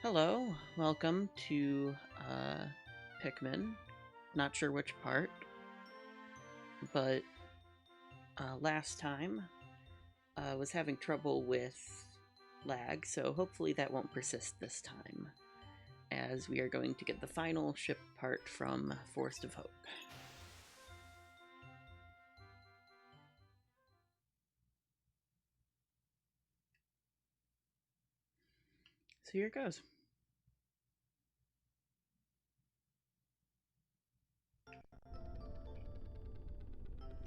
Hello, welcome to Pikmin. Not sure which part, but last time I was having trouble with lag, so hopefully that won't persist this time, as we are going to get the final ship part from Forest of Hope. So here it goes.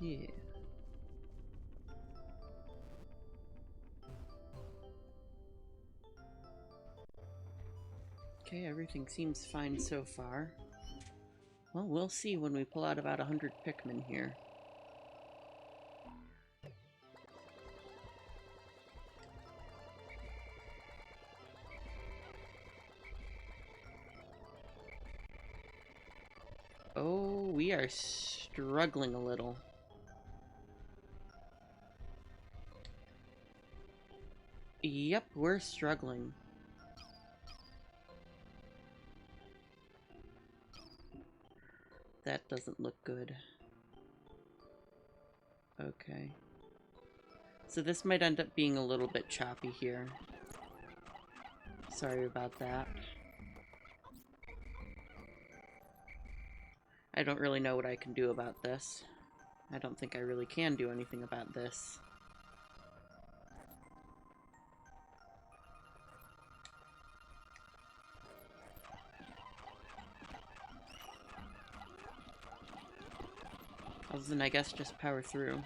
Yeah. Okay, everything seems fine so far. Well, we'll see when we pull out about 100 Pikmin here. Oh, we are struggling a little. Yep, we're struggling. That doesn't look good. Okay. So this might end up being a little bit choppy here. Sorry about that. I don't really know what I can do about this. I don't think I really can do anything about this. Other than, I guess, just power through.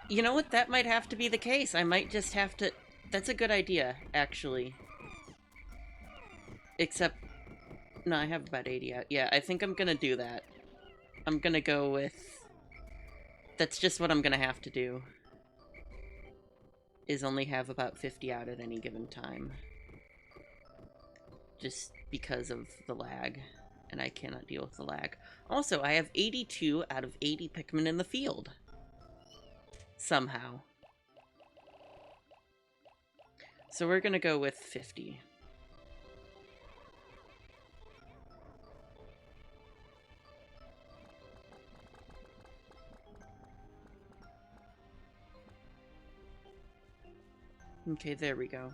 You know what? That might have to be the case. I might just have to... That's a good idea, actually. Except... No, I have about 80 out. Yeah, I think I'm gonna do that. I'm gonna go with... That's just what I'm gonna have to do. Is only have about 50 out at any given time. Just because of the lag. And I cannot deal with the lag. Also, I have 82 out of 80 Pikmin in the field. Somehow. So we're gonna go with 50. Okay, there we go.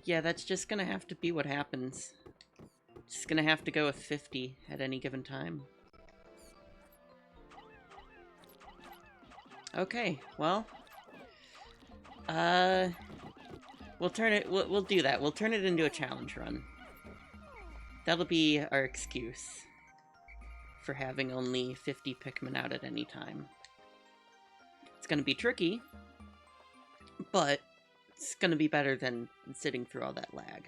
Yeah, that's just gonna have to be what happens. Just gonna have to go with 50 at any given time. Okay, well... We'll turn it... We'll do that. We'll turn it into a challenge run. That'll be our excuse for having only 50 Pikmin out at any time. It's gonna be tricky, but it's gonna be better than sitting through all that lag.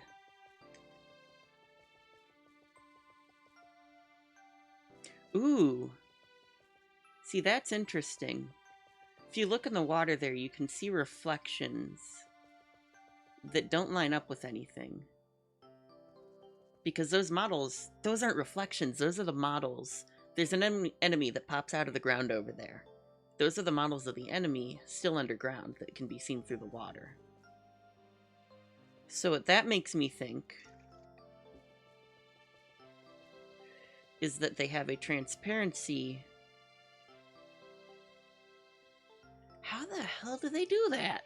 Ooh. See, that's interesting. If you look in the water there, you can see reflections that don't line up with anything. Because those models, those aren't reflections, those are the models. There's an enemy that pops out of the ground over there. Those are the models of the enemy still underground that can be seen through the water. So what that makes me think is that they have a transparency. How the hell do they do that?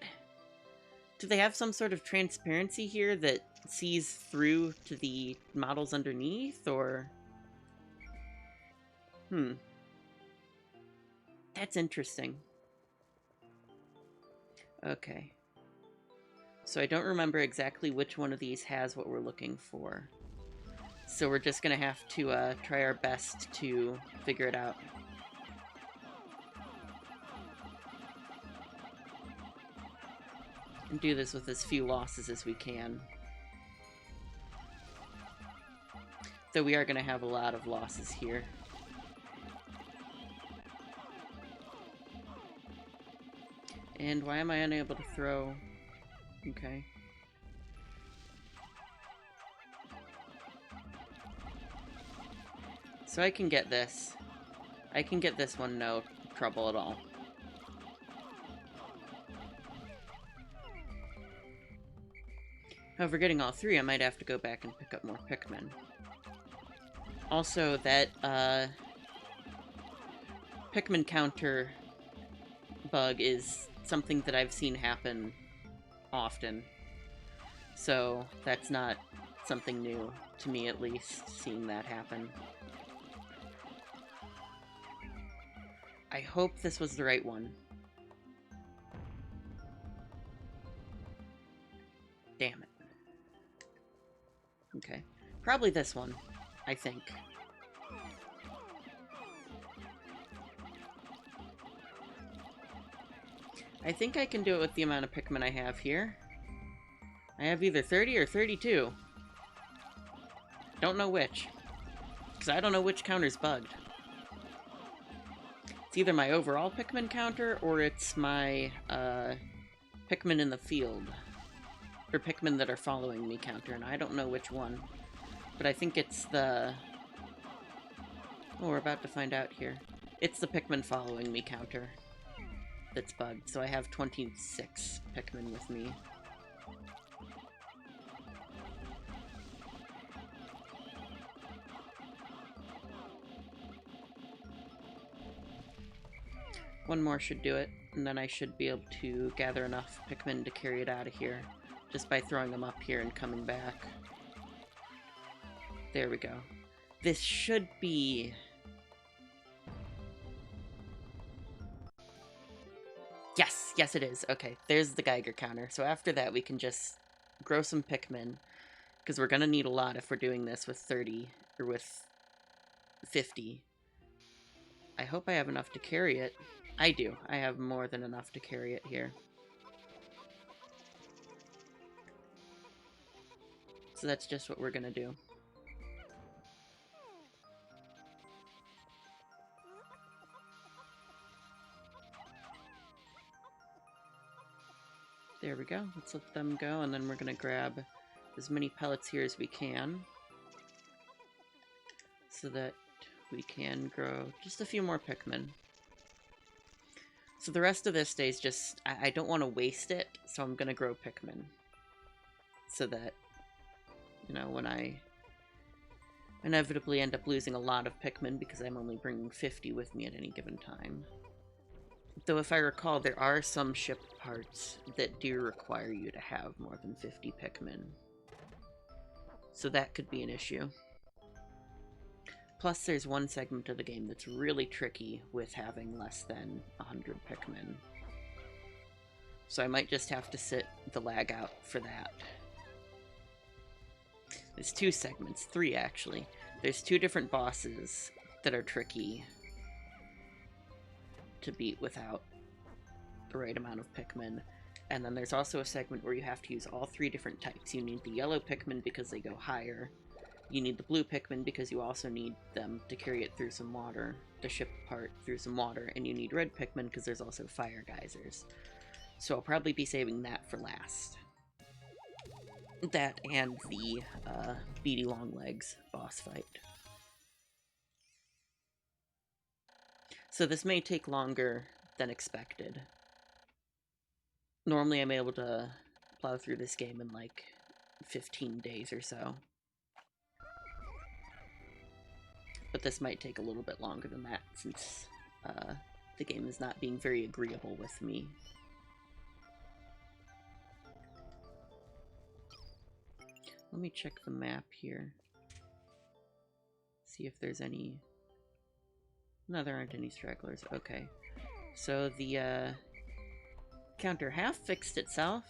Do they have some sort of transparency here that sees through to the models underneath, or... That's interesting. Okay. So I don't remember exactly which one of these has what we're looking for. So we're just gonna have to try our best to figure it out. And do this with as few losses as we can. Though we are gonna have a lot of losses here. And why am I unable to throw? Okay. So I can get this. I can get this one no trouble at all. However, getting all three, I might have to go back and pick up more Pikmin. Also, that, Pikmin counter bug is something that I've seen happen often. So, that's not something new, to me at least, seeing that happen. I hope this was the right one. Damn it. Okay. Probably this one, I think. I think I can do it with the amount of Pikmin I have here. I have either 30 or 32. Don't know which. Because I don't know which counter's bugged. It's either my overall Pikmin counter, or it's my, Pikmin in the field. Or Pikmin that are following me counter, and I don't know which one. But I think it's the... Oh, we're about to find out here. It's the Pikmin following me counter that's bugged, so I have 26 Pikmin with me. One more should do it, and then I should be able to gather enough Pikmin to carry it out of here, just by throwing them up here and coming back. There we go. This should be... Yes! Yes, it is. Okay, there's the Geiger counter. So after that, we can just grow some Pikmin, because we're going to need a lot if we're doing this with 30, or with 50. I hope I have enough to carry it. I do. I have more than enough to carry it here. So that's just what we're going to do. There we go. Let's let them go, and then we're going to grab as many pellets here as we can, so that we can grow just a few more Pikmin. So the rest of this stays just... I don't want to waste it, so I'm going to grow Pikmin. So that, you know, when I inevitably end up losing a lot of Pikmin because I'm only bringing 50 with me at any given time. Though if I recall, there are some ship parts that do require you to have more than 50 Pikmin. So that could be an issue. Plus, there's one segment of the game that's really tricky with having less than 100 Pikmin. So I might just have to sit the lag out for that. There's two segments, three actually. There's two different bosses that are tricky to beat without the right amount of Pikmin. And then there's also a segment where you have to use all three different types. You need the yellow Pikmin because they go higher. You need the blue Pikmin because you also need them to carry it through some water, to ship part through some water, and you need red Pikmin because there's also fire geysers. So I'll probably be saving that for last. That and the Beady Longlegs boss fight. So this may take longer than expected. Normally I'm able to plow through this game in like 15 days or so. But this might take a little bit longer than that since the game is not being very agreeable with me. Let me check the map here. See if there's any... No, there aren't any stragglers. Okay. So the counter half fixed itself.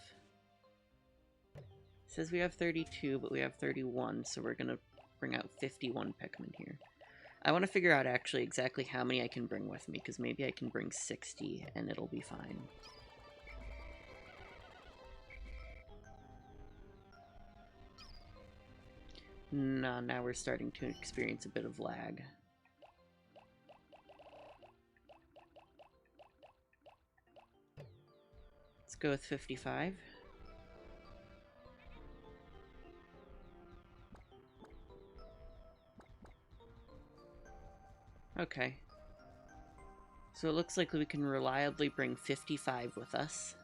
It says we have 32, but we have 31, so we're gonna bring out 51 Pikmin here. I want to figure out actually exactly how many I can bring with me, because maybe I can bring 60 and it'll be fine. No, now we're starting to experience a bit of lag. Let's go with 55. Okay. So it looks like we can reliably bring 55 with us,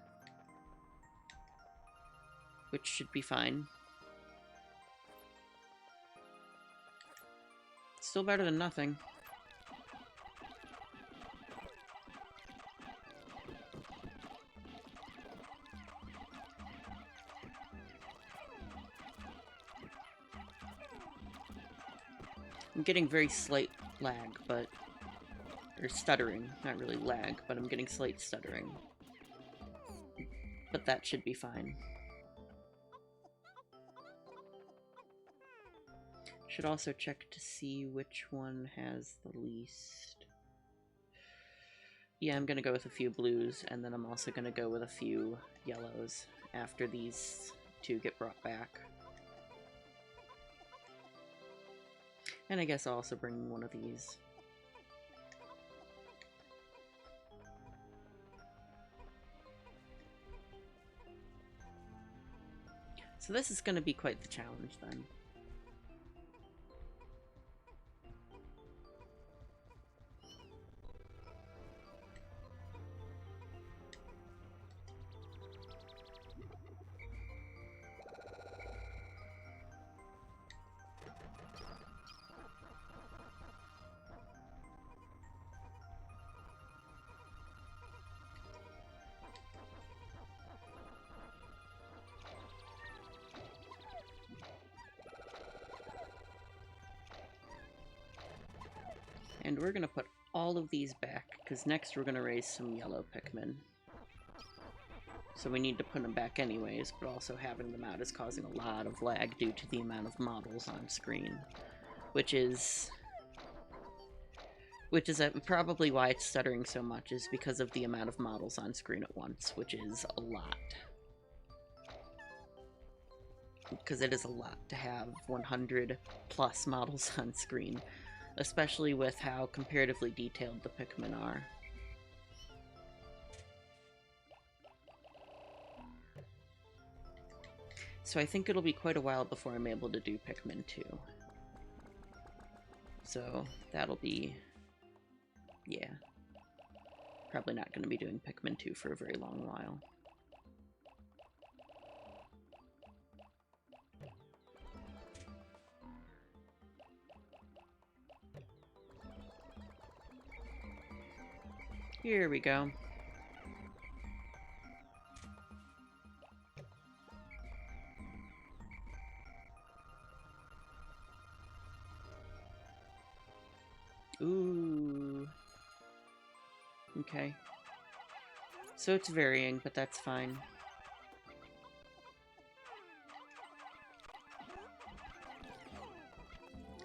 which should be fine. Still better than nothing. I'm getting very slight lag, but... or stuttering. Not really lag, but I'm getting slight stuttering. But that should be fine. Should also check to see which one has the least. Yeah, I'm gonna go with a few blues, and then I'm also gonna go with a few yellows after these two get brought back. And I guess I'll also bring one of these. So this is gonna be quite the challenge then. And we're gonna put all of these back, because next we're gonna raise some yellow Pikmin. So we need to put them back anyways, but also having them out is causing a lot of lag due to the amount of models on screen. Which is probably why it's stuttering so much, is because of the amount of models on screen at once, which is a lot. Because it is a lot to have 100 plus models on screen, especially with how comparatively detailed the Pikmin are. So I think it'll be quite a while before I'm able to do Pikmin 2. So that'll be... yeah. Probably not going to be doing Pikmin 2 for a very long while. Here we go. Ooh. Okay. So it's varying, but that's fine.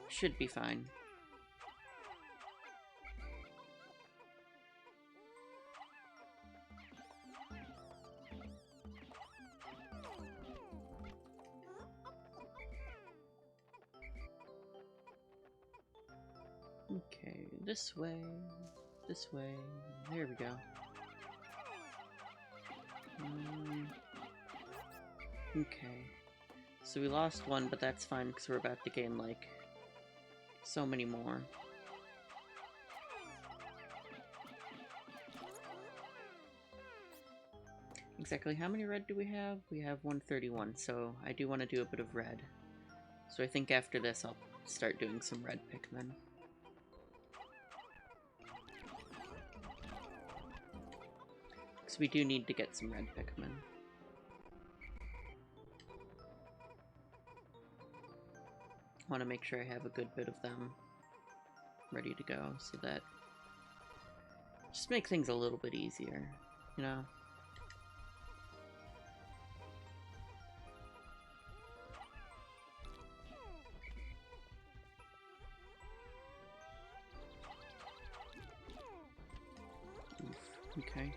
Should be fine. Okay, this way, there we go. Okay, so we lost one, but that's fine because we're about to gain, like, so many more. Exactly how many red do we have? We have 131, so I do want to do a bit of red. So I think after this I'll start doing some red Pikmin. Because we do need to get some red Pikmin. Want to make sure I have a good bit of them ready to go, so that just make things a little bit easier, you know? Oof, okay.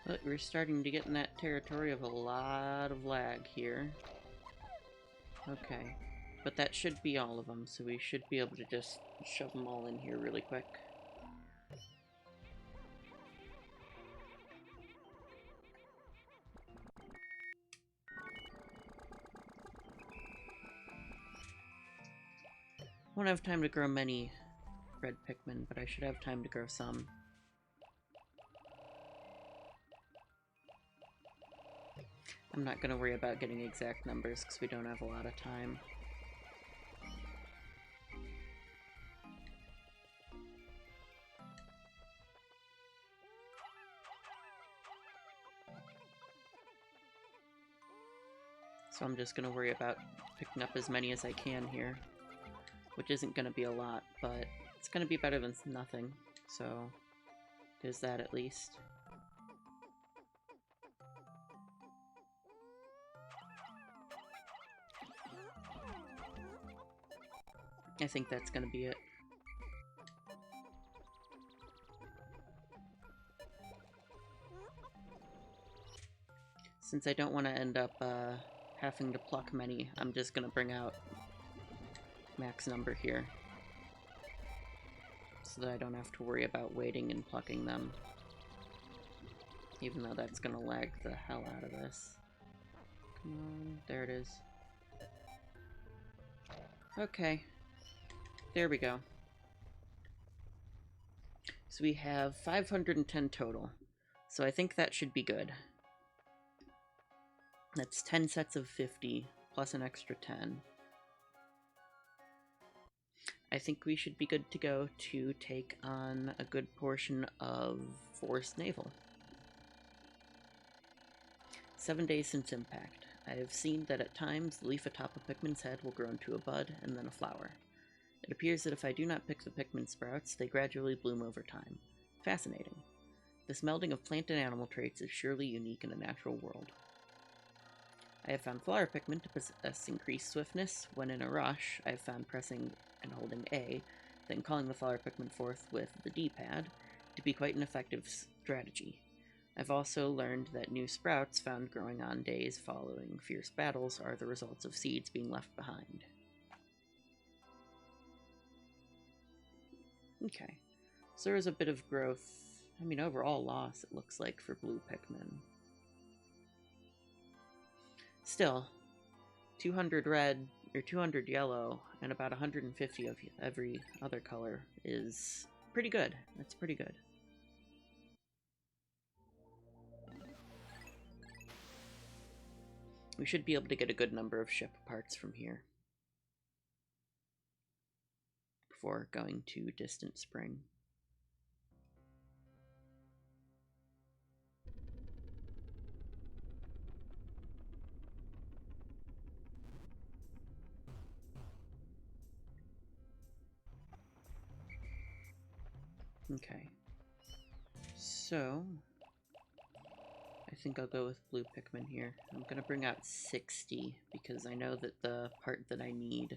But we're starting to get in that territory of a lot of lag here. Okay. But that should be all of them, so we should be able to just shove them all in here really quick. Won't have time to grow many red Pikmin, but I should have time to grow some. I'm not going to worry about getting exact numbers because we don't have a lot of time. So I'm just going to worry about picking up as many as I can here, which isn't going to be a lot, but it's going to be better than nothing, so there's that at least. I think that's going to be it. Since I don't want to end up having to pluck many, I'm just going to bring out max number here, so that I don't have to worry about waiting and plucking them. Even though that's going to lag the hell out of this. Come on, there it is. Okay. There we go. So we have 510 total. So I think that should be good. That's 10 sets of 50, plus an extra 10. I think we should be good to go to take on a good portion of Forest Naval. 7 days since impact. I have seen that at times the leaf atop a Pikmin's head will grow into a bud and then a flower. It appears that if I do not pick the Pikmin sprouts, they gradually bloom over time. Fascinating. This melding of plant and animal traits is surely unique in a natural world. I have found flower Pikmin to possess increased swiftness. When in a rush, I have found pressing and holding A, then calling the flower Pikmin forth with the D-pad, to be quite an effective strategy. I've also learned that new sprouts found growing on days following fierce battles are the results of seeds being left behind. Okay, so there is a bit of growth. I mean, overall loss, it looks like, for blue Pikmin. Still, 200 red, or 200 yellow, and about 150 of every other color is pretty good. That's pretty good. We should be able to get a good number of ship parts from here before going to Distant Spring. Okay, so I think I'll go with blue Pikmin here. I'm gonna bring out 60 because I know that the part that I need,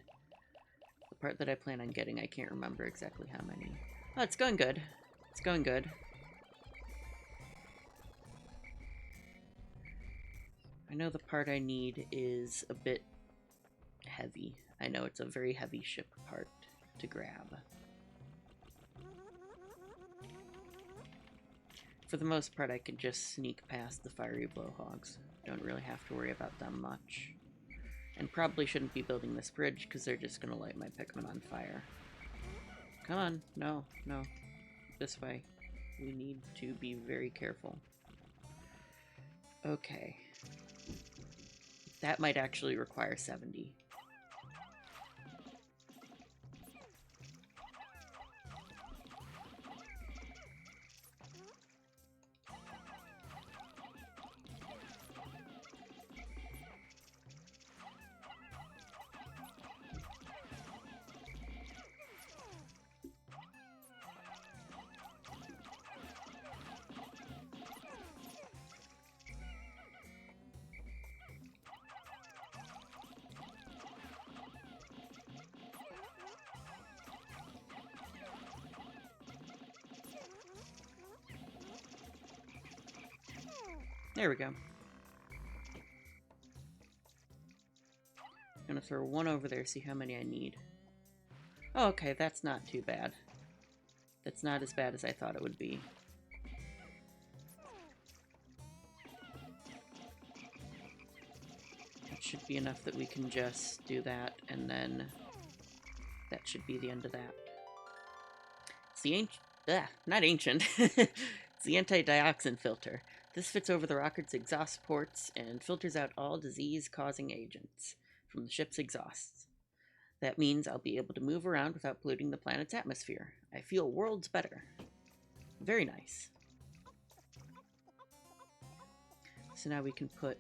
the part that I plan on getting, I can't remember exactly how many. Oh, it's going good. It's going good. I know the part I need is a bit heavy. I know it's a very heavy ship part to grab. For the most part, I can just sneak past the fiery blowhogs. Don't really have to worry about them much. And probably shouldn't be building this bridge, because they're just going to light my Pikmin on fire. Come on, no, no. This way. We need to be very careful. Okay. That might actually require 70. There we go. I'm gonna throw one over there, see how many I need. Oh, okay, that's not too bad. That's not as bad as I thought it would be. That should be enough that we can just do that, and then that should be the end of that. It's the not ancient. It's the anti-dioxin filter. This fits over the rocket's exhaust ports and filters out all disease-causing agents from the ship's exhausts. That means I'll be able to move around without polluting the planet's atmosphere. I feel worlds better. Very nice. So now we can put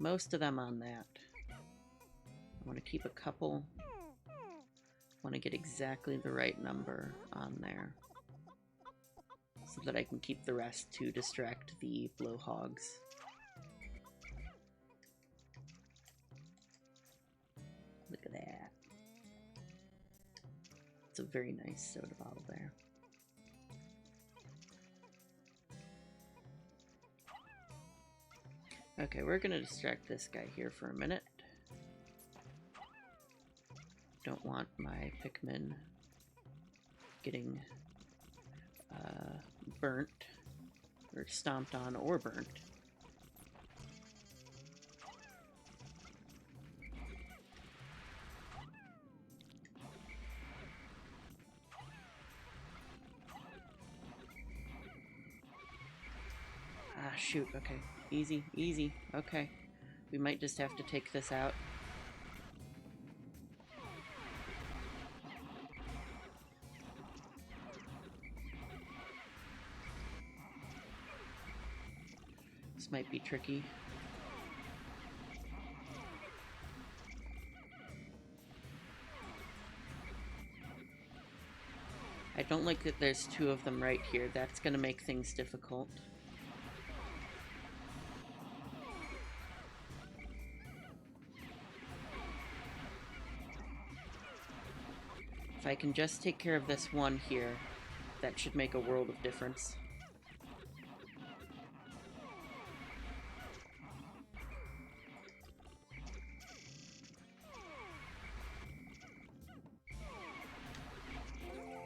most of them on that. I want to keep a couple. I want to get exactly the right number on there, so that I can keep the rest to distract the blowhogs. Look at that. It's a very nice soda bottle there. Okay, we're gonna distract this guy here for a minute. Don't want my Pikmin getting burnt, or stomped on, or burnt. Ah, shoot, okay. Easy, easy, okay. We might just have to take this out. This might be tricky. I don't like that there's two of them right here. That's gonna make things difficult. If I can just take care of this one here, that should make a world of difference.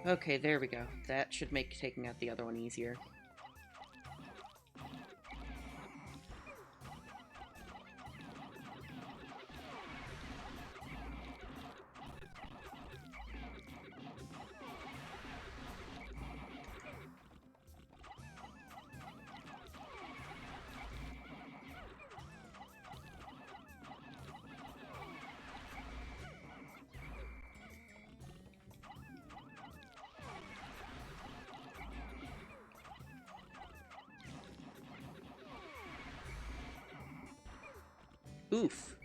Okay, there we go. That should make taking out the other one easier. Oof.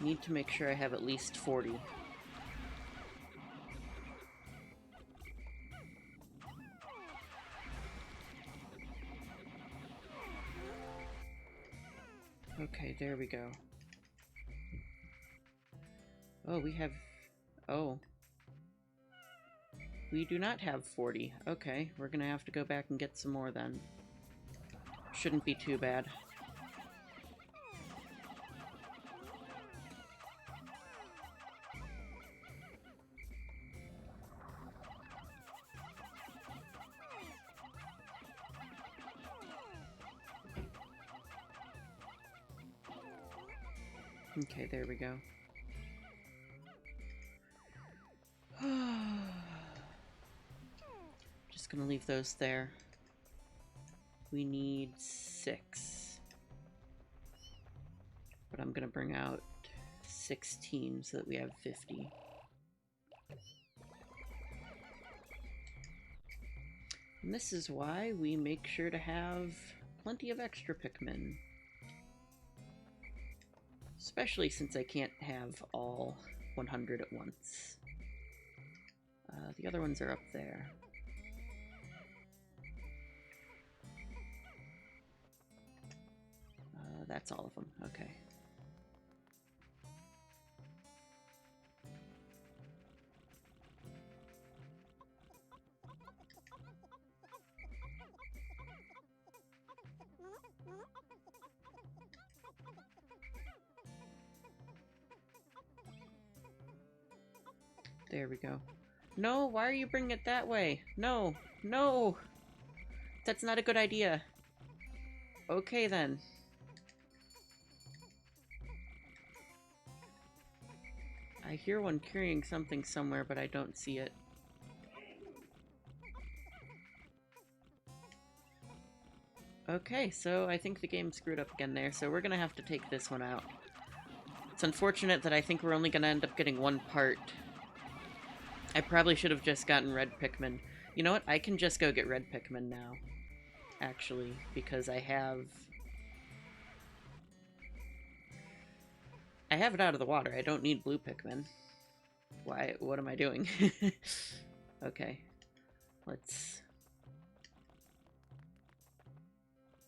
Need to make sure I have at least 40. Okay, there we go. Oh, we have... Oh. We do not have 40. Okay, we're gonna have to go back and get some more then. Shouldn't be too bad. Okay, there we go. Just gonna leave those there. We need 6. But I'm gonna bring out 16 so that we have 50. And this is why we make sure to have plenty of extra Pikmin. Especially since I can't have all 100 at once. The other ones are up there. That's all of them. Okay. There we go. No, why are you bringing it that way? No, no! That's not a good idea. Okay then. I hear one carrying something somewhere, but I don't see it. Okay, so I think the game screwed up again there, so we're gonna have to take this one out. It's unfortunate that I think we're only gonna end up getting one part. I probably should have just gotten red Pikmin. You know what? I can just go get red Pikmin now. Actually, because I have it out of the water. I don't need blue Pikmin. Why? What am I doing? Okay. Let's...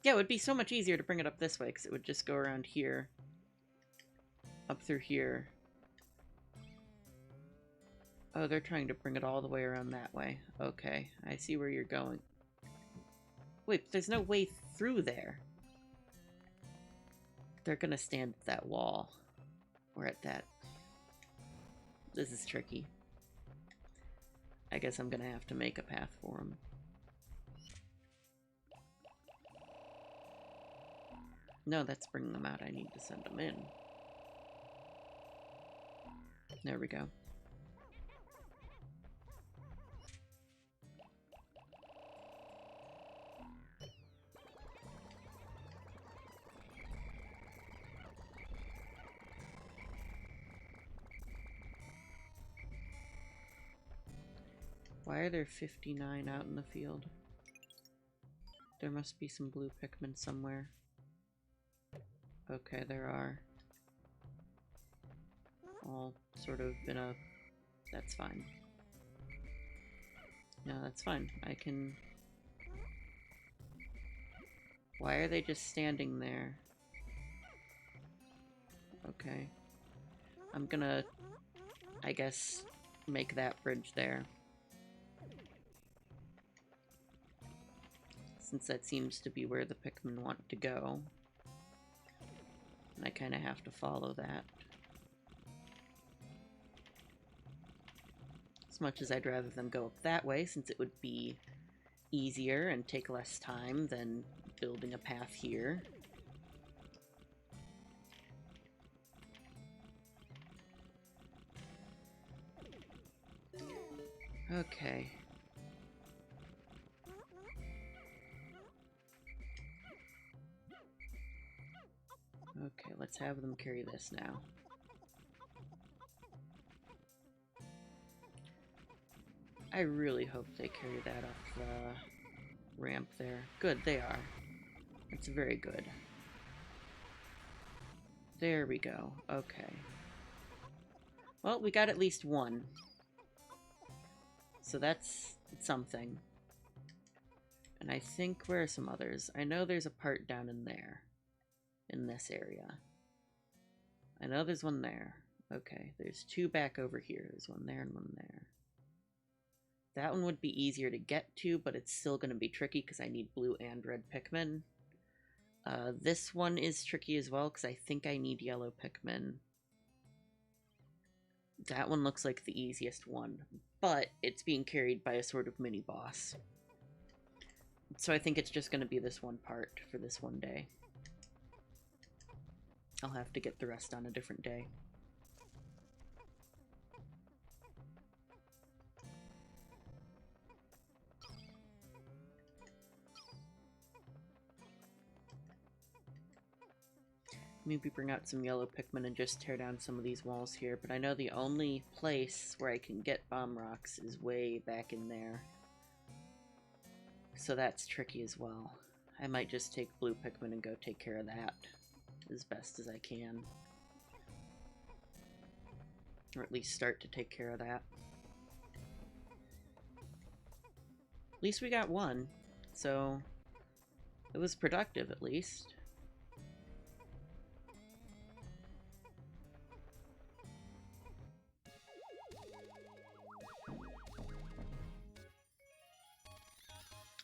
Yeah, it would be so much easier to bring it up this way, because it would just go around here. Up through here. Oh, they're trying to bring it all the way around that way. Okay, I see where you're going. Wait, there's no way through there. They're gonna stand at that wall. Or at that... This is tricky. I guess I'm gonna have to make a path for them. No, that's bringing them out. I need to send them in. There we go. Why are there 59 out in the field? There must be some blue Pikmin somewhere. Okay, there are. All sort of in a... That's fine. No, that's fine. I can... Why are they just standing there? Okay. I'm gonna, I guess, make that bridge there. Since that seems to be where the Pikmin want to go. And I kind of have to follow that. As much as I'd rather them go up that way, since it would be easier and take less time than building a path here. Okay. Okay, let's have them carry this now. I really hope they carry that up the ramp there. Good, they are. That's very good. There we go. Okay. Well, we got at least one. So that's something. And I think, where are some others? I know there's a part down in there. In this area. I know there's one there. Okay, there's two back over here. There's one there and one there. That one would be easier to get to, but it's still going to be tricky because I need blue and red Pikmin. This one is tricky as well because I think I need yellow Pikmin. That one looks like the easiest one, but it's being carried by a sort of mini-boss. So I think it's just going to be this one part for this one day. I'll have to get the rest on a different day. Maybe bring out some yellow Pikmin and just tear down some of these walls here, but I know the only place where I can get bomb rocks is way back in there. So that's tricky as well. I might just take blue Pikmin and go take care of that as best as I can. Or at least start to take care of that. At least we got one, so it was productive at least.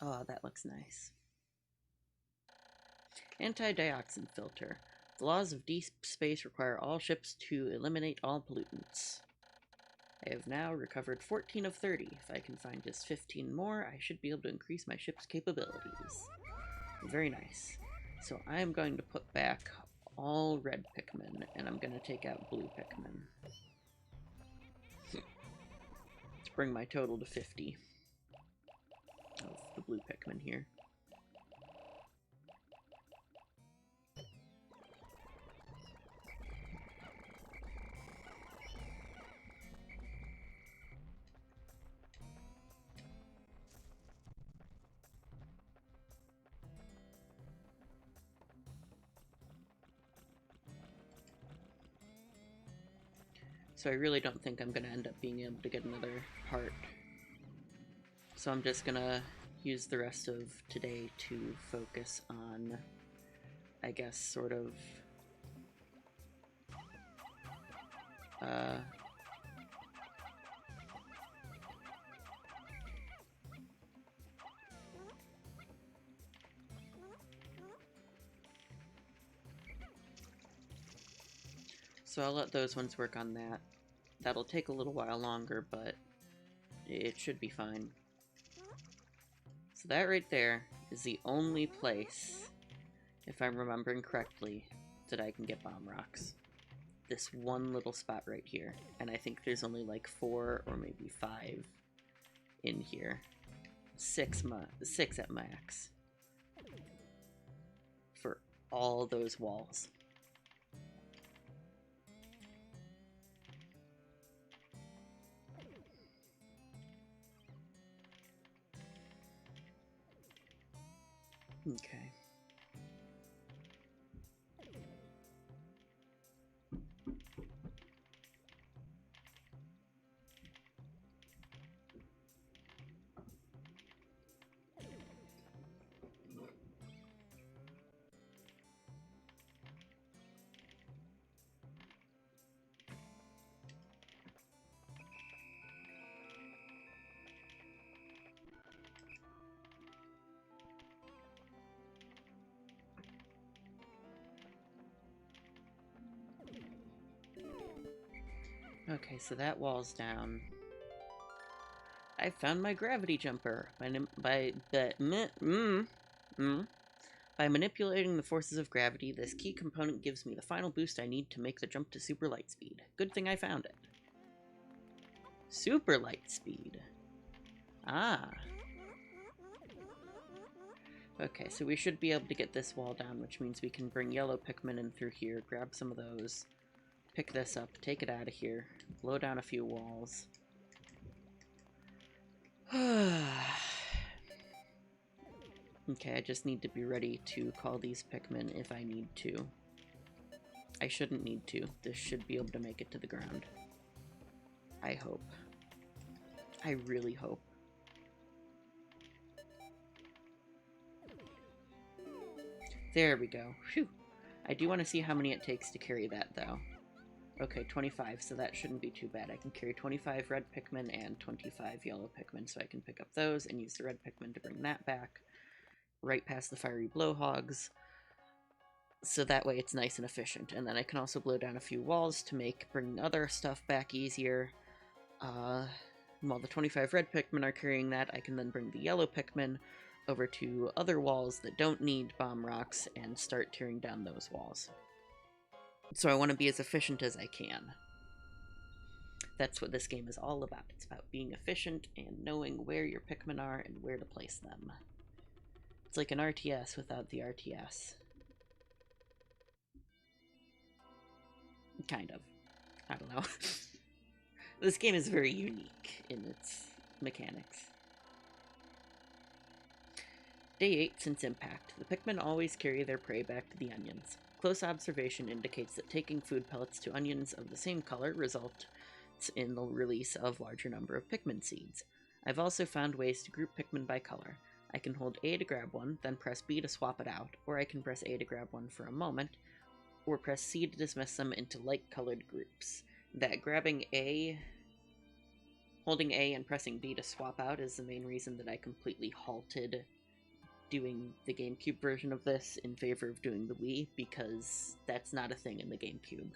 Oh, that looks nice. Anti-dioxin filter. The laws of deep space require all ships to eliminate all pollutants. I have now recovered 14 of 30. If I can find just 15 more, I should be able to increase my ship's capabilities. Very nice. So I'm going to put back all red Pikmin, and I'm going to take out blue Pikmin. To bring my total to 50 of the blue Pikmin here. So I really don't think I'm going to end up being able to get another heart. So I'm just going to use the rest of today to focus on, I guess, sort of... So I'll let those ones work on that. That'll take a little while longer, but it should be fine. So that right there is the only place, if I'm remembering correctly, that I can get bomb rocks. This one little spot right here. And I think there's only like 4 or maybe 5 in here. 6 at max. For all those walls. Okay. Okay, so that wall's down. I found my gravity jumper by manipulating the forces of gravity. This key component gives me the final boost I need to make the jump to super light speed. Good thing I found it. Super light speed. Ah. Okay, so we should be able to get this wall down, which means we can bring yellow Pikmin in through here, grab some of those, pick this up, take it out of here, blow down a few walls. Okay, I just need to be ready to call these Pikmin if I need to. I shouldn't need to. This should be able to make it to the ground. I hope. I really hope. There we go. Phew. I do want to see how many it takes to carry that, though. Okay, 25, so that shouldn't be too bad. I can carry 25 red Pikmin and 25 yellow Pikmin, so I can pick up those and use the red Pikmin to bring that back. Right past the fiery blowhogs. So that way it's nice and efficient. And then I can also blow down a few walls to make bringing other stuff back easier. While the 25 red Pikmin are carrying that, I can then bring the yellow Pikmin over to other walls that don't need bomb rocks and start tearing down those walls. So I want to be as efficient as I can. That's what this game is all about. It's about being efficient and knowing where your Pikmin are and where to place them. It's like an RTS without the RTS. Kind of. I don't know. This game is very unique in its mechanics. Day 8 since impact. The Pikmin always carry their prey back to the onions. Close observation indicates that taking food pellets to onions of the same color result results in the release of larger number of Pikmin seeds. I've also found ways to group Pikmin by color. I can hold A to grab one, then press B to swap it out, or I can press A to grab one for a moment, or press C to dismiss them into like-colored groups. That holding A and pressing B to swap out is the main reason that I completely halted doing the GameCube version of this in favor of doing the Wii, because that's not a thing in the GameCube.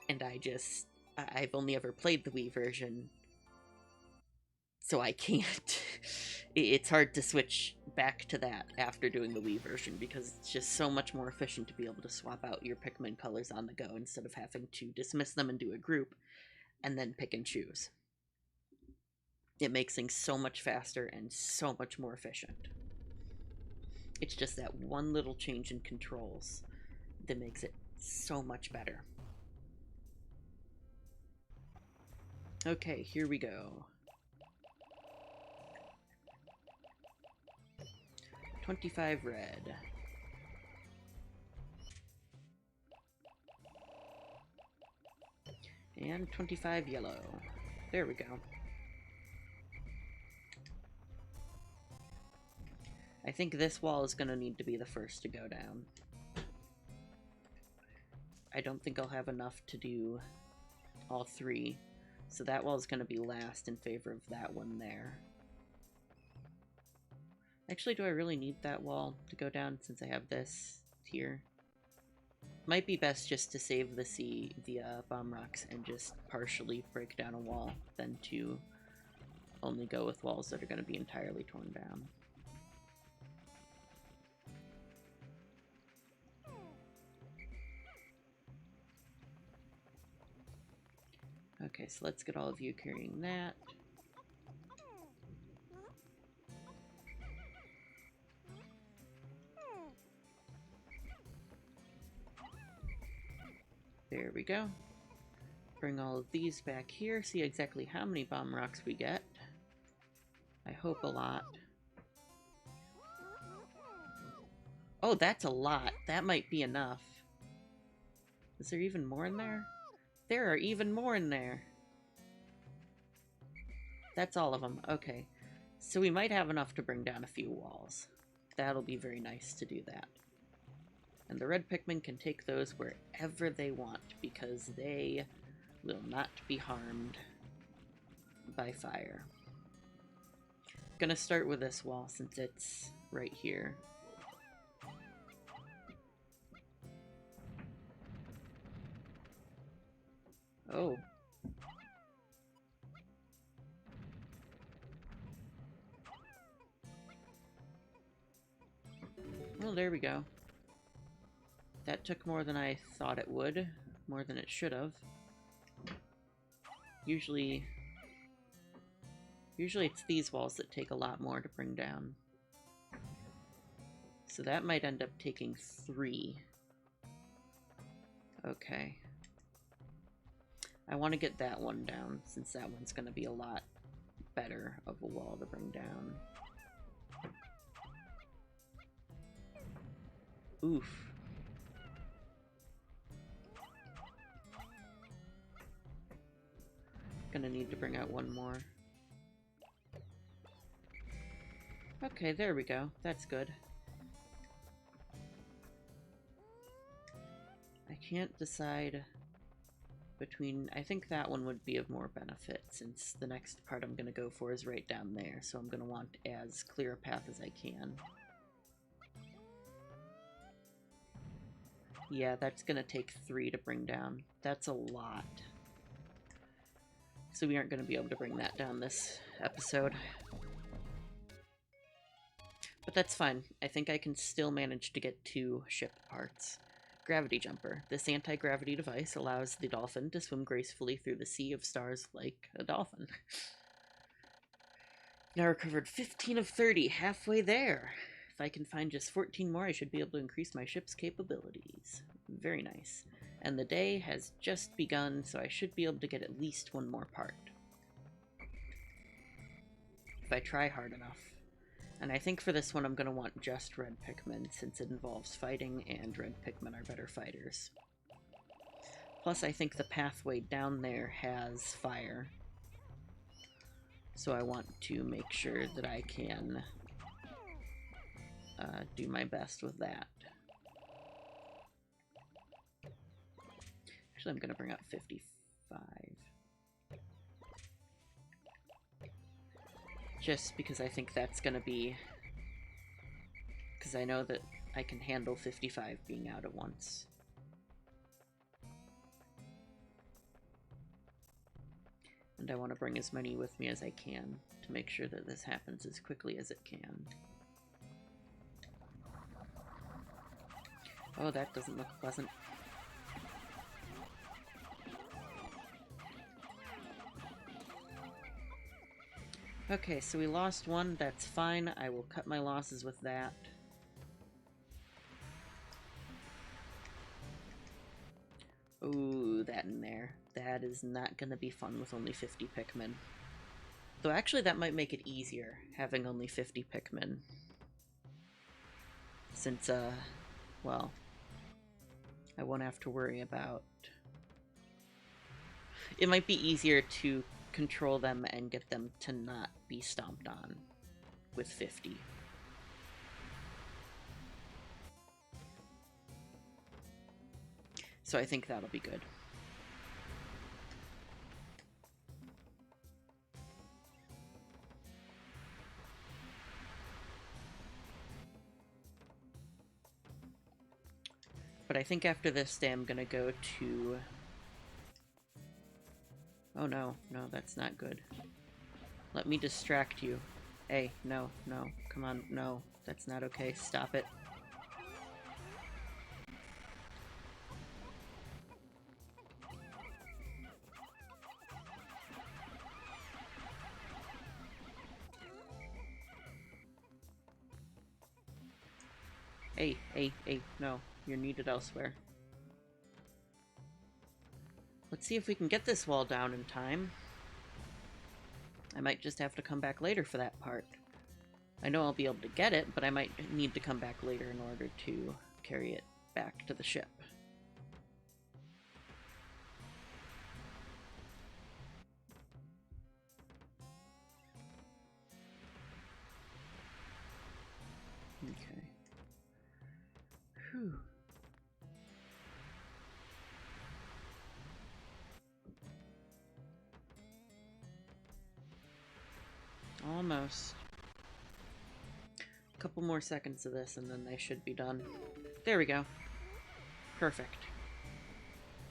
And I've only ever played the Wii version, so I can't. It's hard to switch back to that after doing the Wii version, because it's just so much more efficient to be able to swap out your Pikmin colors on the go instead of having to dismiss them and do a group, and then pick and choose. It makes things so much faster and so much more efficient. It's just that one little change in controls that makes it so much better. Okay, here we go. 25 red. And 25 yellow. There we go. I think this wall is going to need to be the first to go down. I don't think I'll have enough to do all three, so that wall is going to be last in favor of that one there. Actually, do I really need that wall to go down since I have this here? Might be best just to save the bomb rocks and just partially break down a wall than to only go with walls that are going to be entirely torn down. Okay, so let's get all of you carrying that. There we go. Bring all of these back here, see exactly how many bomb rocks we get. I hope a lot. Oh, that's a lot. That might be enough. Is there even more in there? There are even more in there. That's all of them. Okay. So we might have enough to bring down a few walls. That'll be very nice to do that. And the red Pikmin can take those wherever they want, because they will not be harmed by fire. Gonna start with this wall since it's right here. Oh. Well, there we go. That took more than I thought it would. More than it should have. Usually it's these walls that take a lot more to bring down. So that might end up taking 3. Okay. I want to get that one down, since that one's going to be a lot better of a wall to bring down. Oof. Gonna need to bring out one more. Okay, there we go. That's good. I can't decide between... I think that one would be of more benefit, since the next part I'm gonna go for is right down there, so I'm gonna want as clear a path as I can. Yeah, that's gonna take 3 to bring down. That's a lot. So we aren't gonna be able to bring that down this episode. But that's fine. I think I can still manage to get 2 ship parts. Gravity Jumper. This anti-gravity device allows the dolphin to swim gracefully through the sea of stars like a dolphin. Now recovered 15 of 30, halfway there. If I can find just 14 more, I should be able to increase my ship's capabilities. Very nice. And the day has just begun, so I should be able to get at least 1 more part. If I try hard enough. And I think for this one I'm going to want just red Pikmin, since it involves fighting, and red Pikmin are better fighters. Plus, I think the pathway down there has fire. So I want to make sure that I can do my best with that. Actually, I'm going to bring up 55. Just because I think that's going to be... Because I know that I can handle 55 being out at once. And I want to bring as many with me as I can to make sure that this happens as quickly as it can. Oh, that doesn't look pleasant. Okay, so we lost one. That's fine. I will cut my losses with that. Ooh, that in there. That is not going to be fun with only 50 Pikmin. Though actually that might make it easier, having only 50 Pikmin. Since, well, I won't have to worry about... It might be easier to control them and get them to not be stomped on with 50. So I think that'll be good. But I think after this day I'm gonna go to... Oh no, no, that's not good. Let me distract you. Hey, no, no, come on, no, that's not okay, stop it. Hey, hey, hey, no, you're needed elsewhere. Let's see if we can get this wall down in time. I might just have to come back later for that part. I know I'll be able to get it, but I might need to come back later in order to carry it back to the ship. Okay. Whew. Almost. A couple more seconds of this and then they should be done. There we go. Perfect.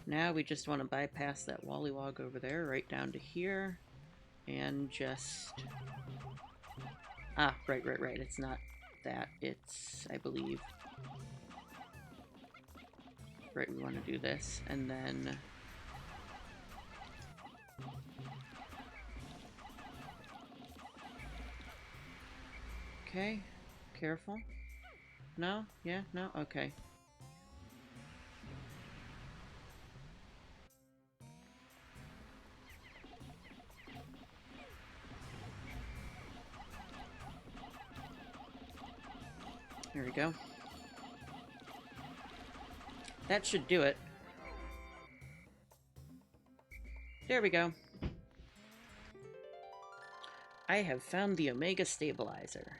Now we just want to bypass that Wollywog over there, right down to here, and just... Ah, right. It's not that. It's, I believe... Right, we want to do this, and then... Okay, careful. No? Yeah? No? Okay. There we go. That should do it. There we go. I have found the Omega Stabilizer.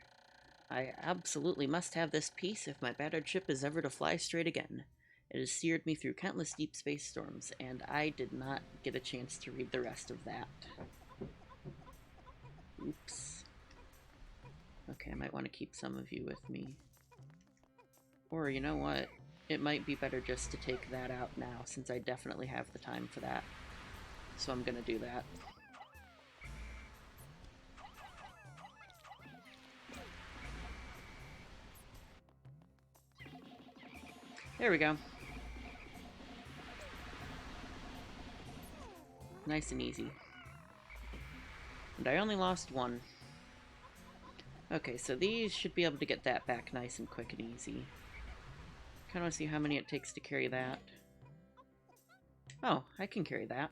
I absolutely must have this piece if my battered ship is ever to fly straight again. It has steered me through countless deep space storms, and I did not get a chance to read the rest of that. Oops. Okay, I might want to keep some of you with me. Or, you know what? It might be better just to take that out now, since I definitely have the time for that. So I'm gonna do that. There we go. Nice and easy. And I only lost one. Okay, so these should be able to get that back nice and quick and easy. Kind of want to see how many it takes to carry that. Oh, I can carry that.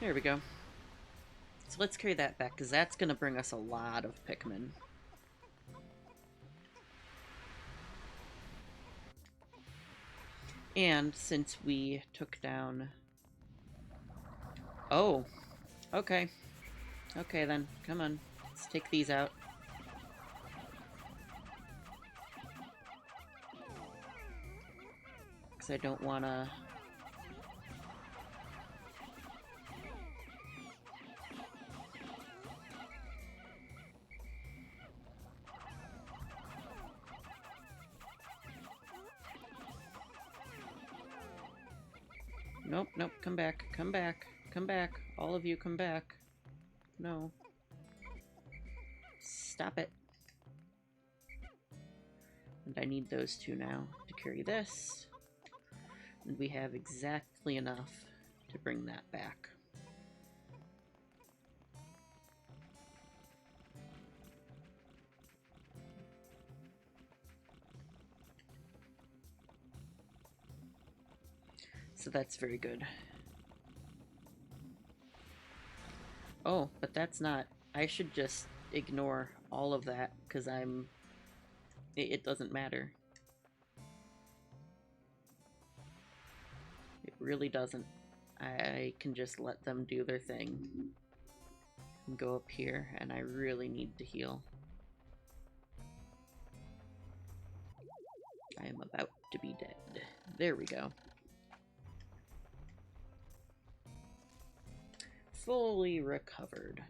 There we go. So let's carry that back, because that's going to bring us a lot of Pikmin. And since we took down... Oh, okay. Okay then, come on. Let's take these out. Because I don't want to... Nope, nope, come back, come back, come back. All of you come back. No. Stop it. And I need those two now to carry this. And we have exactly enough to bring that back. So that's very good. Oh, but that's not... I should just ignore all of that, because I'm... It doesn't matter. It really doesn't. I can just let them do their thing. And go up here, and I really need to heal. I am about to be dead. There we go. Fully recovered.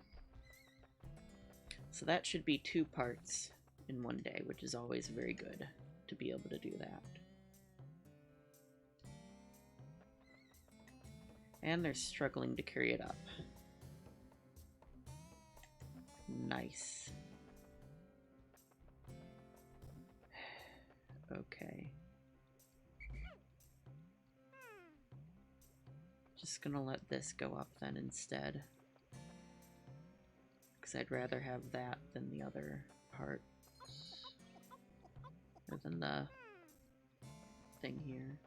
So that should be 2 parts in one day, which is always very good to be able to do that. And they're struggling to carry it up. Nice. Okay. Just gonna let this go up then instead. Because I'd rather have that than the other part. Or than the thing here.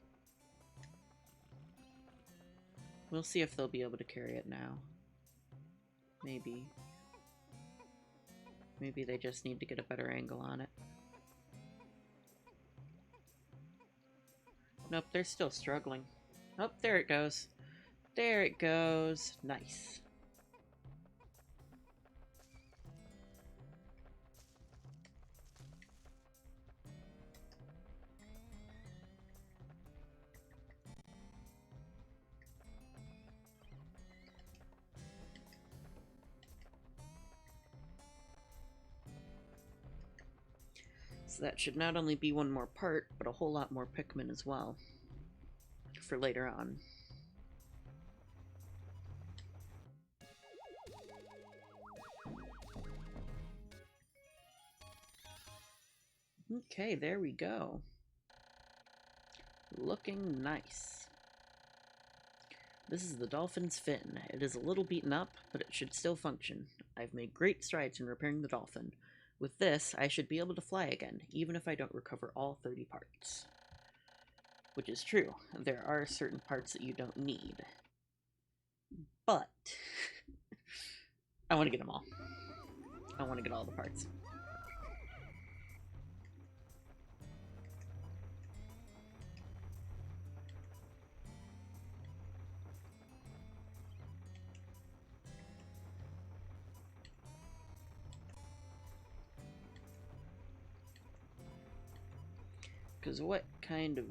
We'll see if they'll be able to carry it now. Maybe. Maybe they just need to get a better angle on it. Nope, they're still struggling. Oh, there it goes. There it goes. Nice. So that should not only be 1 more part, but a whole lot more Pikmin as well. For later on. Okay, there we go. Looking nice. This is the dolphin's fin. It is a little beaten up, but it should still function. I've made great strides in repairing the dolphin. With this, I should be able to fly again, even if I don't recover all 30 parts. Which is true. There are certain parts that you don't need. But... I want to get them all. I want to get all the parts. Because what kind of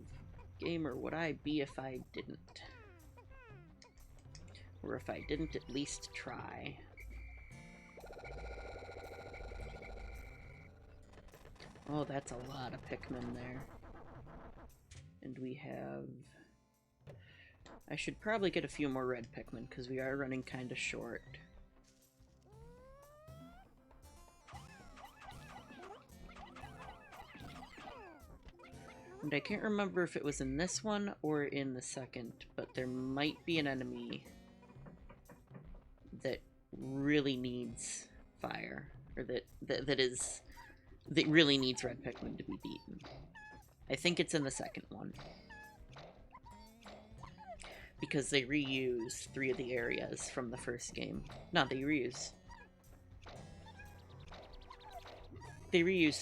gamer would I be if I didn't? Or if I didn't at least try. Oh, that's a lot of Pikmin there. And we have... I should probably get a few more red Pikmin, because we are running kind of short. And I can't remember if it was in this one or in the second, but there might be an enemy that really needs fire, or that really needs red Pikmin to be beaten. I think it's in the second one. because they reuse 3 of the areas from the first game. No, they reuse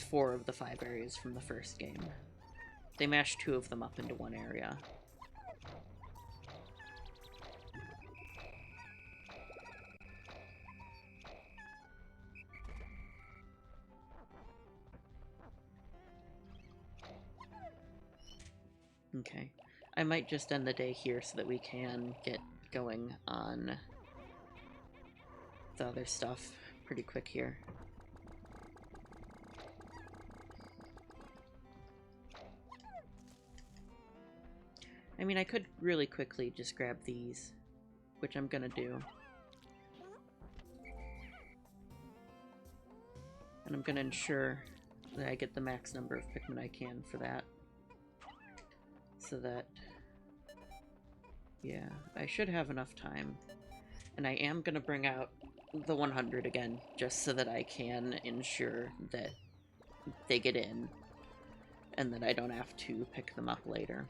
4 of the 5 areas from the first game. They mashed 2 of them up into 1 area. Okay. I might just end the day here so that we can get going on the other stuff pretty quick here. I mean, I could really quickly just grab these, which I'm gonna do. And I'm gonna ensure that I get the max number of Pikmin I can for that. So that... yeah, I should have enough time. And I am gonna bring out the 100 again, just so that I can ensure that they get in, and that I don't have to pick them up later.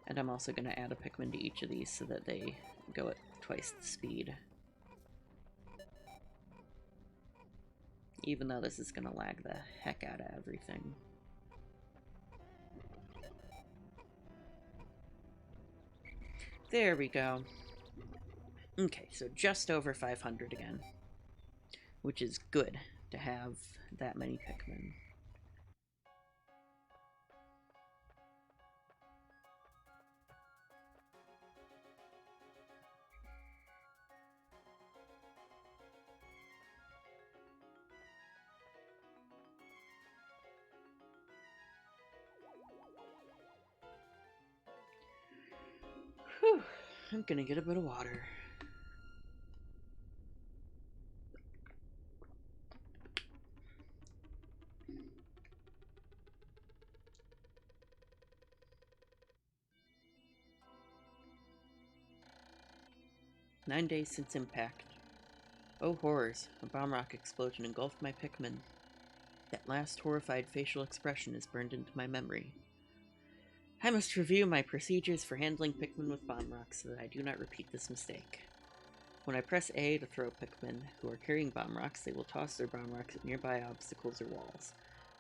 And I'm also going to add a Pikmin to each of these so that they go at twice the speed. Even though this is going to lag the heck out of everything. There we go. Okay, so just over 500 again. Which is good to have that many Pikmin. Whew, I'm gonna get a bit of water. "9 days since impact. Oh horrors, a bomb rock explosion engulfed my Pikmin. That last horrified facial expression is burned into my memory. I must review my procedures for handling Pikmin with bomb rocks so that I do not repeat this mistake. When I press A to throw Pikmin who are carrying bomb rocks, they will toss their bomb rocks at nearby obstacles or walls.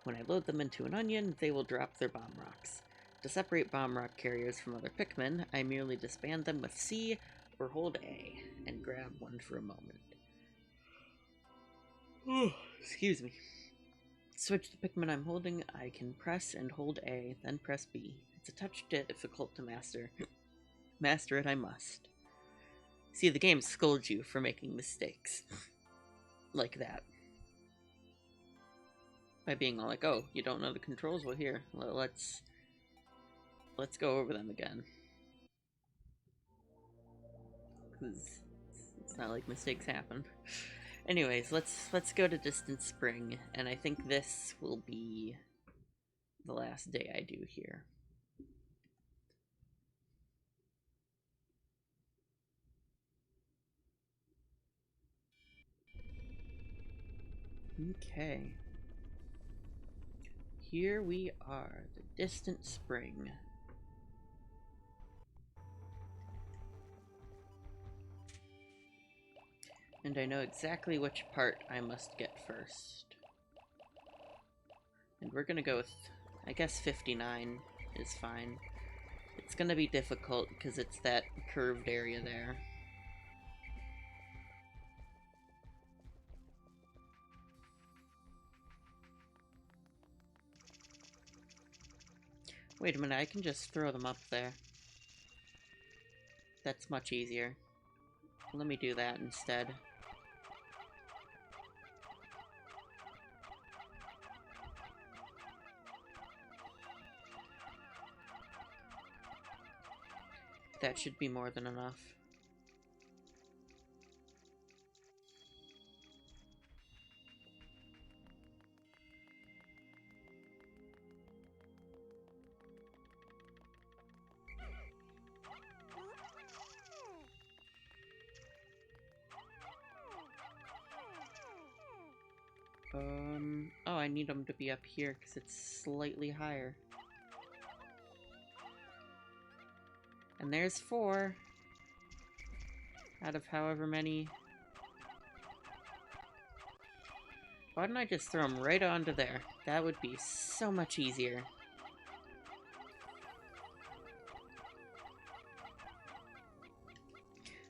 When I load them into an onion, they will drop their bomb rocks. To separate bomb rock carriers from other Pikmin, I merely disband them with C or hold A and grab one for a moment. Excuse me. To switch the Pikmin I'm holding, I can press and hold A, then press B. It's a touch difficult to master. Master it I must. See, the game scolds you for making mistakes. Like that. By being all like, oh, you don't know the controls? Well, here, let's go over them again. Because it's not like mistakes happen. Anyways, let's go to Distant Spring, and I think this will be the last day I do here. Okay. Here we are, the Distant Spring. And I know exactly which part I must get first. And we're gonna go with, I guess 59 is fine. It's gonna be difficult because it's that curved area there. Wait a minute, I can just throw them up there. That's much easier. Let me do that instead. That should be more than enough. Oh, I need them to be up here because it's slightly higher. And there's 4 out of however many. Why don't I just throw them right onto there? That would be so much easier.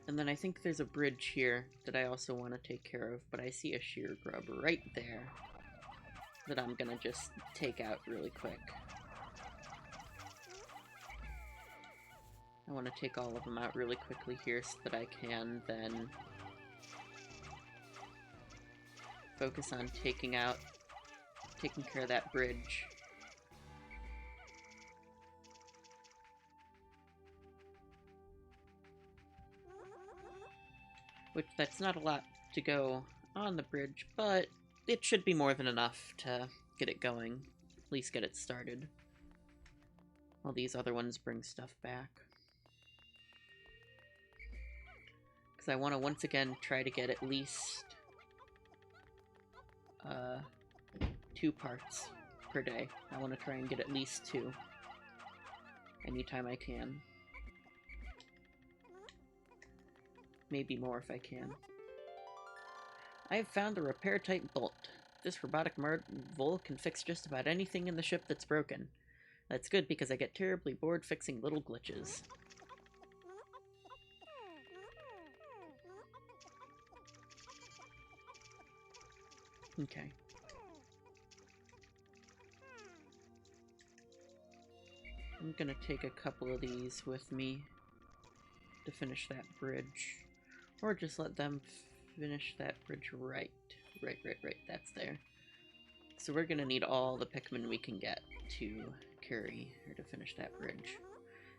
And then I think there's a bridge here that I also want to take care of, but I see a sheer grub right there that I'm gonna just take out really quick. I want to take all of them out really quickly here so that I can then focus on taking care of that bridge. Which, that's not a lot to go on the bridge, but it should be more than enough to get it going. At least get it started. While these other ones bring stuff back. Because I want to once again try to get at least 2 parts per day. I want to try and get at least 2 anytime I can. Maybe more if I can. I have found the repair-type bolt. This robotic marvel can fix just about anything in the ship that's broken. That's good because I get terribly bored fixing little glitches. Okay. I'm gonna take a couple of these with me to finish that bridge. Or just let them finish that bridge right. Right. That's there. So we're gonna need all the Pikmin we can get to carry or to finish that bridge.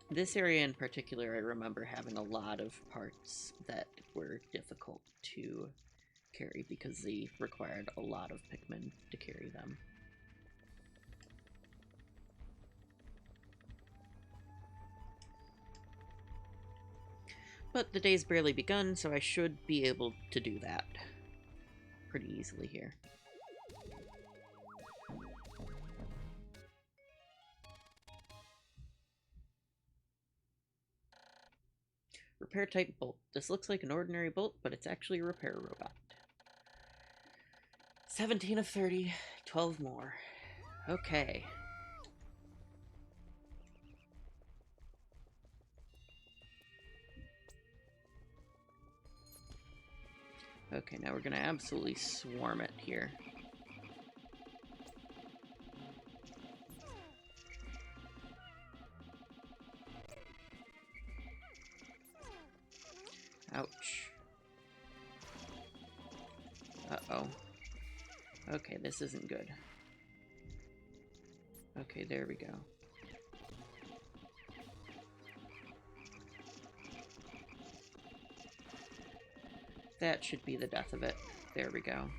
This area in particular, I remember having a lot of parts that were difficult to carry because they required a lot of Pikmin to carry them. But the day's barely begun, so I should be able to do that pretty easily here. Repair type bolt. This looks like an ordinary bolt, but it's actually a repair robot. 17 of 30, 12 more. Okay. Okay, now we're gonna absolutely swarm it here. Ouch. Uh-oh. Okay, this isn't good. Okay, there we go. That should be the death of it. There we go.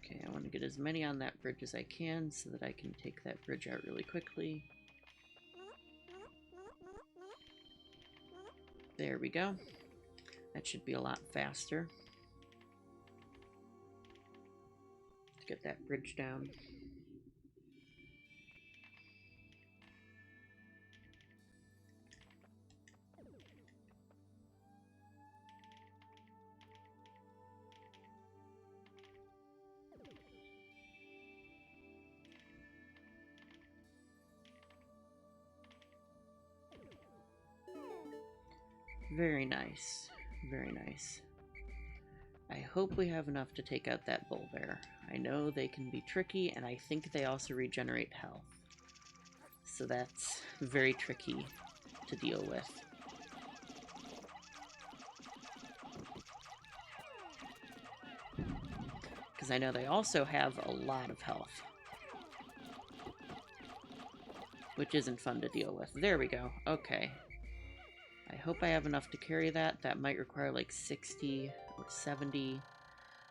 Okay, I want to get as many on that bridge as I can so that I can take that bridge out really quickly. There we go. That should be a lot faster. Get that bridge down. Very nice. Very nice. I hope we have enough to take out that bull bear. I know they can be tricky, and I think they also regenerate health. So that's very tricky to deal with. Because I know they also have a lot of health. Which isn't fun to deal with. There we go. Okay. I hope I have enough to carry that. That might require like 60 or 70.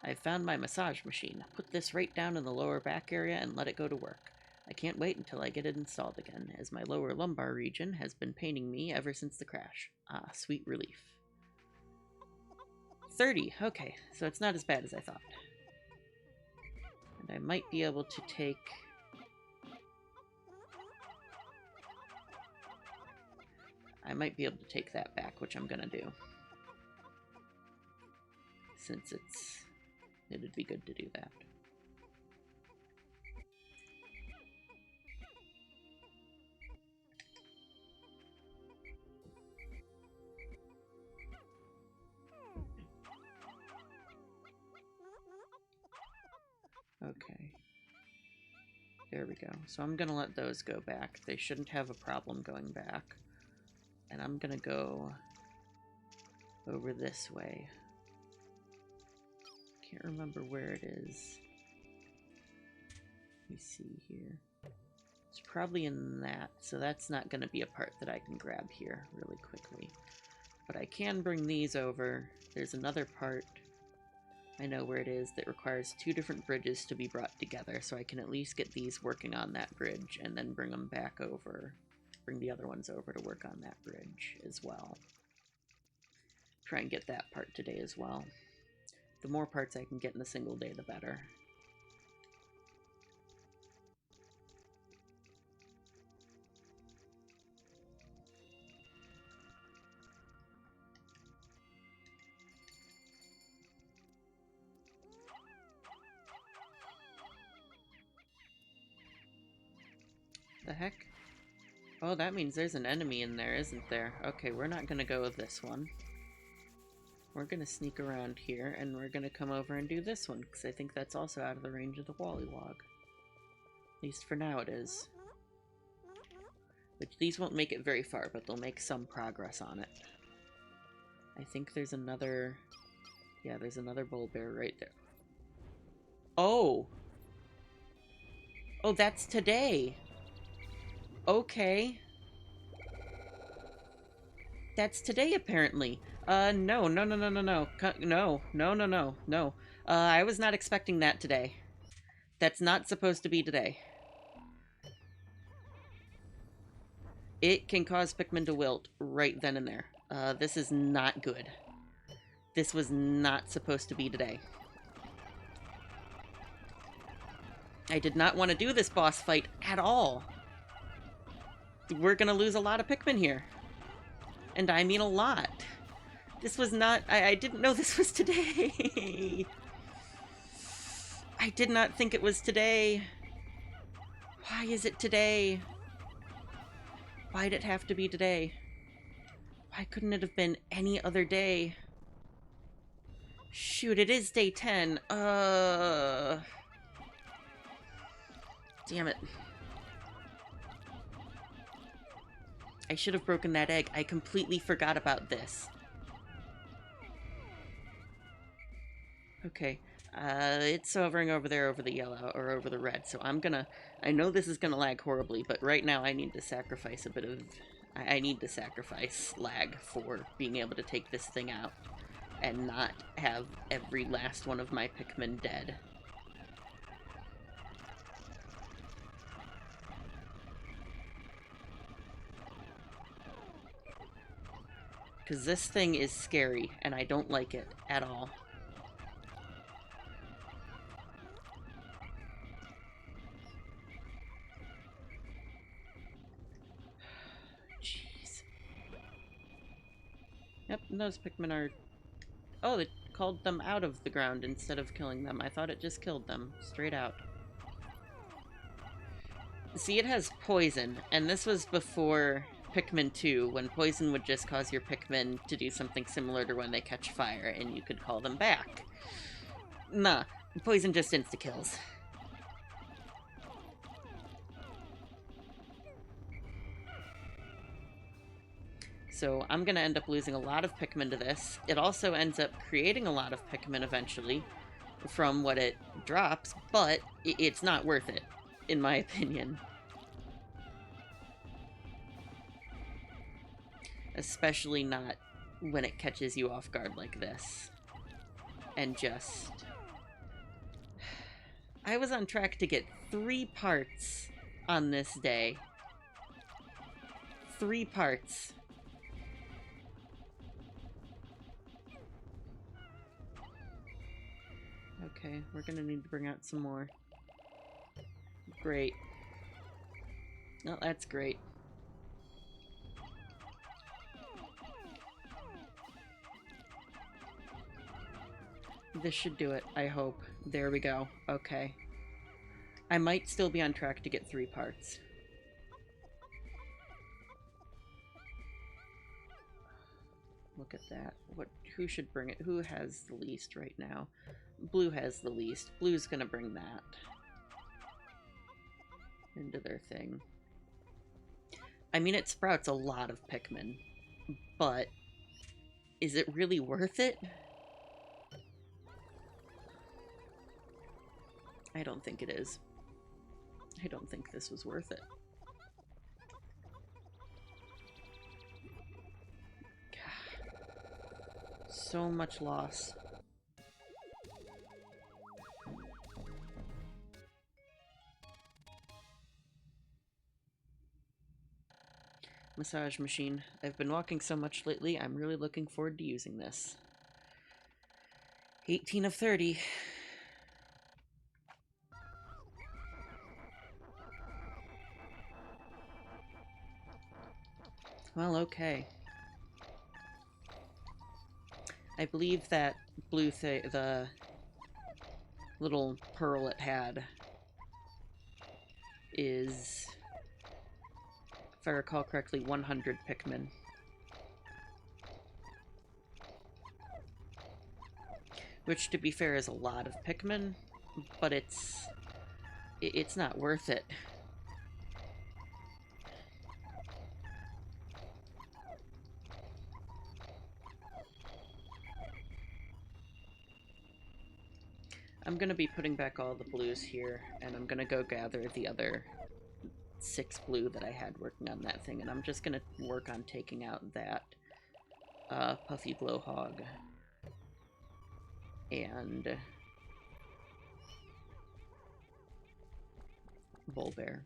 I found my massage machine. Put this right down in the lower back area and let it go to work. I can't wait until I get it installed again, as my lower lumbar region has been paining me ever since the crash. Ah, sweet relief. 30. Okay, so it's not as bad as I thought. And I might be able to take... I might be able to take that back, which I'm gonna do. Since it'd be good to do that. Okay. There we go. So I'm gonna let those go back. They shouldn't have a problem going back. And I'm gonna go over this way. Can't remember where it is. Let me see here. It's probably in that, so that's not gonna be a part that I can grab here really quickly. But I can bring these over. There's another part, I know where it is, that requires 2 different bridges to be brought together, so I can at least get these working on that bridge and then bring them back over. Bring the other ones over to work on that bridge as well. Try and get that part today as well. The more parts I can get in a single day, the better. The heck? Oh, that means there's an enemy in there, isn't there? Okay, we're not gonna go with this one. We're gonna sneak around here, and we're gonna come over and do this one, because I think that's also out of the range of the Wollywog. At least for now it is. Which these won't make it very far, but they'll make some progress on it. I think there's another... Yeah, there's another bull bear right there. Oh! Oh, that's today! Okay. That's today, apparently. No. No. I was not expecting that today. That's not supposed to be today. It can cause Pikmin to wilt right then and there. This is not good. This was not supposed to be today. I did not want to do this boss fight at all. We're gonna lose a lot of Pikmin here. And I mean a lot. This was not... I didn't know this was today. I did not think it was today. Why is it today? Why'd it have to be today? Why couldn't it have been any other day? Shoot, it is day 10. Damn it. I should have broken that egg. I completely forgot about this. Okay. It's hovering over there over the yellow, or over the red, so I'm gonna... I know this is gonna lag horribly, but right now I need to sacrifice a bit of... I need to sacrifice lag for being able to take this thing out and not have every last one of my Pikmin dead. Because this thing is scary, and I don't like it at all. Jeez. Yep, those Pikmin are... Oh, it called them out of the ground instead of killing them. I thought it just killed them, straight out. See, it has poison, and this was before Pikmin 2, when poison would just cause your Pikmin to do something similar to when they catch fire, and you could call them back. Nah, poison just insta-kills. So I'm gonna end up losing a lot of Pikmin to this. It also ends up creating a lot of Pikmin eventually from what it drops, but it's not worth it, in my opinion. Especially not when it catches you off guard like this. And just... I was on track to get 3 parts on this day. 3 parts. Okay, we're gonna need to bring out some more. Great. Oh, that's great. This should do it, I hope. There we go. Okay. I might still be on track to get 3 parts. Look at that. Who should bring it? Who has the least right now? Blue has the least. Blue's gonna bring that into their thing. I mean, it sprouts a lot of Pikmin, but is it really worth it? I don't think it is. I don't think this was worth it. God. So much loss. Massage machine. I've been walking so much lately, I'm really looking forward to using this. 18 of 30. Well, okay. I believe that blue the little pearl it had is, if I recall correctly, 100 Pikmin. Which, to be fair, is a lot of Pikmin, but it's not worth it. I'm gonna be putting back all the blues here, and I'm gonna go gather the other 6 blue that I had working on that thing, and I'm just gonna work on taking out that puffy blowhog and bull bear.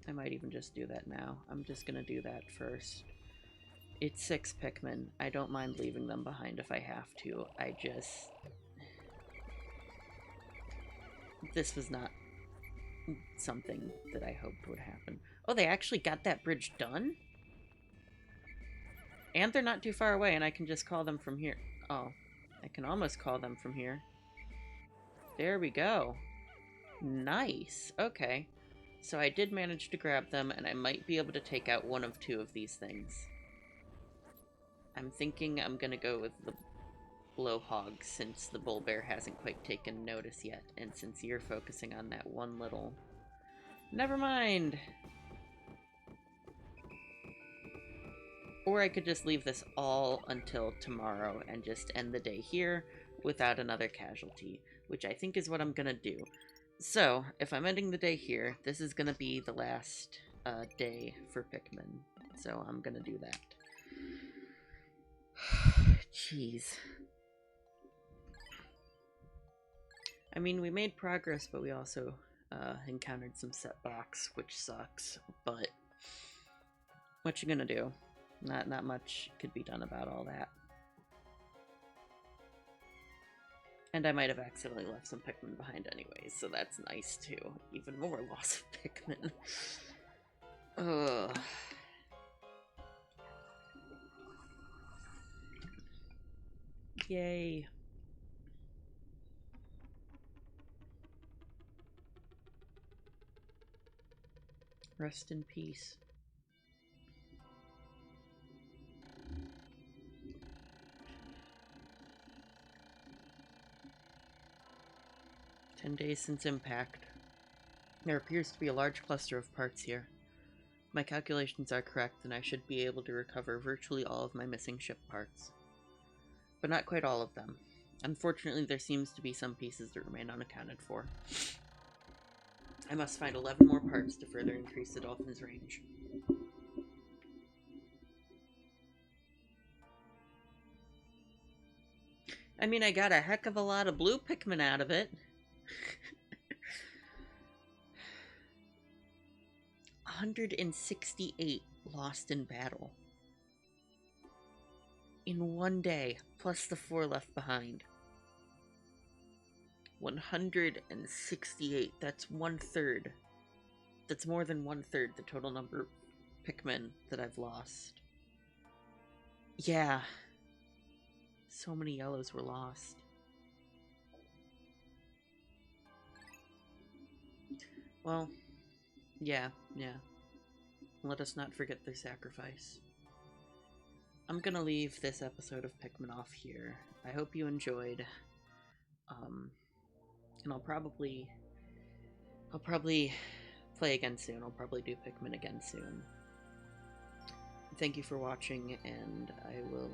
I might even just do that now. I'm just gonna do that first. It's 6 Pikmin. I don't mind leaving them behind if I have to. This was not something that I hoped would happen. Oh, they actually got that bridge done? And they're not too far away, and I can just call them from here. Oh, I can almost call them from here. There we go. Nice. Okay. So I did manage to grab them, and I might be able to take out 1 of 2 of these things. I'm thinking I'm gonna go with the blowhog, since the bull bear hasn't quite taken notice yet, and since you're focusing on that one little... Never mind! Or I could just leave this all until tomorrow and just end the day here without another casualty, which I think is what I'm gonna do. So, if I'm ending the day here, this is gonna be the last day for Pikmin. So I'm gonna do that. Jeez. I mean, we made progress, but we also encountered some setbacks, which sucks. But what you gonna do? Not much could be done about all that. And I might have accidentally left some Pikmin behind anyways, so that's nice too. Even more loss of Pikmin. Ugh. Yay. Rest in peace. "10 days since impact. There appears to be a large cluster of parts here. If my calculations are correct, then I should be able to recover virtually all of my missing ship parts. But not quite all of them. Unfortunately, there seems to be some pieces that remain unaccounted for. I must find 11 more parts to further increase the dolphin's range." I mean, I got a heck of a lot of blue Pikmin out of it. 168 lost in battle. In one day, plus the 4 left behind. 168. That's 1/3. That's more than 1/3 the total number of Pikmin that I've lost. Yeah. So many yellows were lost. Well, yeah. Let us not forget their sacrifice. I'm gonna leave this episode of Pikmin off here. I hope you enjoyed. And I'll probably play again soon. I'll probably do Pikmin again soon. Thank you for watching, and I will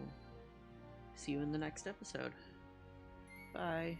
see you in the next episode. Bye.